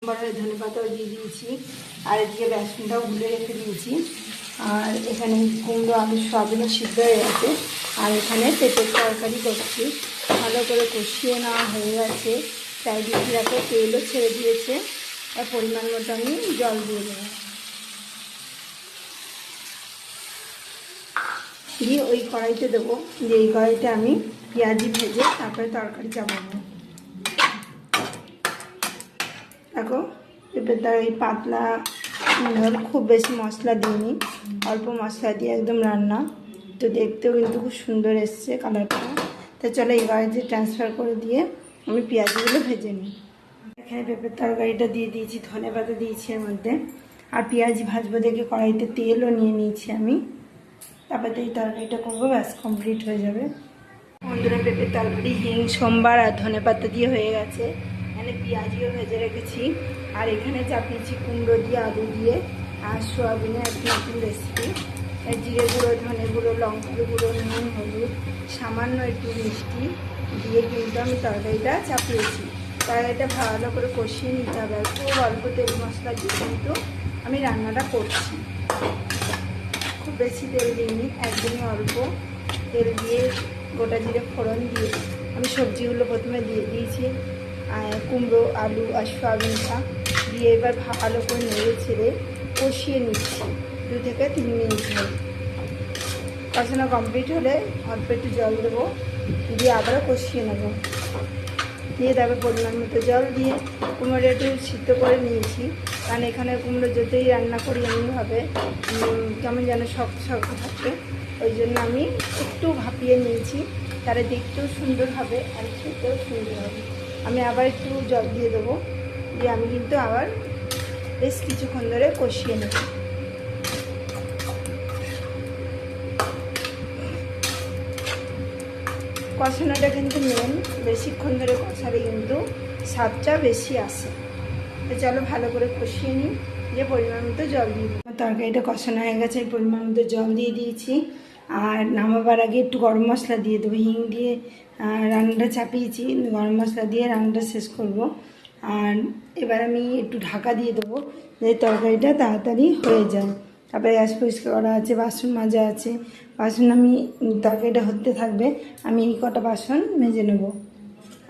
ধনেপাতাও দিয়ে দিয়েছি, আর এদিকে বেসনটাও গুলে রেখে দিয়েছি। আর এখানে কুমড়ো আলু সয়াবিনও সিদ্ধ হয়ে গেছে। আর এখানে পেঁপের তরকারি করছি, ভালো করে কষিয়ে নেওয়া হয়ে গেছে। চারিদিকে রাখে তেলও ছেড়ে দিয়েছে। আর পরিমাণ মতো আমি জল দিয়ে দেবো, দিয়ে ওই কড়াইতে দেবো। দিয়ে এই কড়াইতে আমি পেঁয়াজি ভেজে তারপরে তরকারি চাপাবো। দেখো পেঁপেটা এই পাতলা, খুব বেশি মশলা দিইনি, অল্প মশলা দিয়ে একদম রান্না। তো দেখতেও কিন্তু খুব সুন্দর এসছে কালারটা। তো চলো এই কড়াইতে ট্রান্সফার করে দিয়ে আমি পেঁয়াজগুলো ভেজে নিই। এখানে পেঁপের তরকারিটা দিয়ে দিয়েছি, ধনেপাতা দিয়েছি এর মধ্যে। আর পেঁয়াজি ভাজবো দেখে কড়াইতে তেলও নিয়ে নিয়েছি আমি। তারপরে এই তরকারিটা করবো, ব্যাস কমপ্লিট হয়ে যাবে। বন্ধুরা, পেঁপের তরকারি হিং সোমবার আর ধনেপাতা দিয়ে হয়ে গেছে। এখানে পেঁয়াজিও ভেজে রেখেছি। আর এখানে চাপিয়েছি কুমড়ো দিয়ে, আলু দিয়ে, আর সোয়াবিনের একটু নতুন রেসিপি। জিরে গুঁড়ো, ধনে গুঁড়ো, লঙ্কার গুঁড়ো, নুন, হলুদ, সামান্য একটু মিষ্টি দিয়ে কিন্তু আমি তরকারিটা চাপিয়েছি। তরকারিটা ভালো করে কষিয়ে নিতে হবে। খুব অল্প তেল মশলা দিয়ে কিন্তু আমি রান্নাটা করছি। খুব বেশি তেল দিইনি, একদমই অল্প তেল দিয়ে গোটা জিরে ফোড়ন দিয়ে আমি সবজিগুলো প্রথমে দিয়ে দিয়েছি। কুমড়ো, আলু আর সয়াবিনটা দিয়ে এবার ভালো করে নেড়ে ছেড়ে কষিয়ে নিচ্ছি 2 থেকে 3 মিনিট ধরে। কষানো কমপ্লিট হলে অল্প একটু জল দেবো, দিয়ে আবারও কষিয়ে নেবো। দিয়ে তারপর পরিমাণ মতো জল দিয়ে কুমড়োটা একটু সিদ্ধ করে নিয়েছি। কারণ এখানে কুমড়ো যতই রান্না করি এমনিভাবে কেমন যেন শক্ত শক্ত থাকে, ওই জন্য আমি একটু ভাপিয়ে নিয়েছি। তারা দেখতেও সুন্দর হবে আর খেতেও সুন্দর হবে। আমি আবার একটু জল দিয়ে দেবো, দিয়ে আমি কিন্তু আবার বেশ কিছুক্ষণ ধরে কষিয়ে নেব। কষানোটা কিন্তু মেন, বেশিক্ষণ ধরে কষালে কিন্তু স্বাদটা বেশি আসে। তো চলো ভালো করে কষিয়ে নিই, দিয়ে পরিমাণ মতো জল দিয়ে দিই। তরকারিটা কষানো হয়ে গেছে, পরিমাণ মতো জল দিয়ে দিয়েছি। আর নামাবার আগে একটু গরম মশলা দিয়ে দেবো। হিং দিয়ে রান্নাটা চাপিয়েছি, গরম মশলা দিয়ে রান্নাটা শেষ করব। আর এবার আমি একটু ঢাকা দিয়ে দেবো, যাতে তরকারিটা তাড়াতাড়ি হয়ে যায়। তারপরে গ্যাস পরিষ্কার করা আছে, বাসন মাজা আছে। বাসন আমি তরকারিটা হতে থাকবে, আমি এই কটা বাসন মেজে নেব।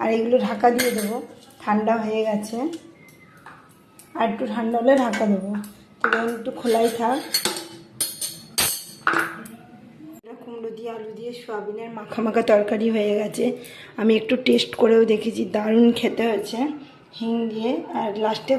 আর এগুলো ঢাকা দিয়ে দেবো, ঠান্ডা হয়ে গেছে। আর একটু ঠান্ডা হলে ঢাকা দেবো, তখন একটু খোলাই থাক। কুমড়ো দিয়ে, আলু দিয়ে, সয়াবিনের মাখা মাখা তরকারি হয়ে গেছে। আমি একটু টেস্ট করেও দেখেছি, দারুণ খেতে হয়েছে হিং দিয়ে। আর লাস্টে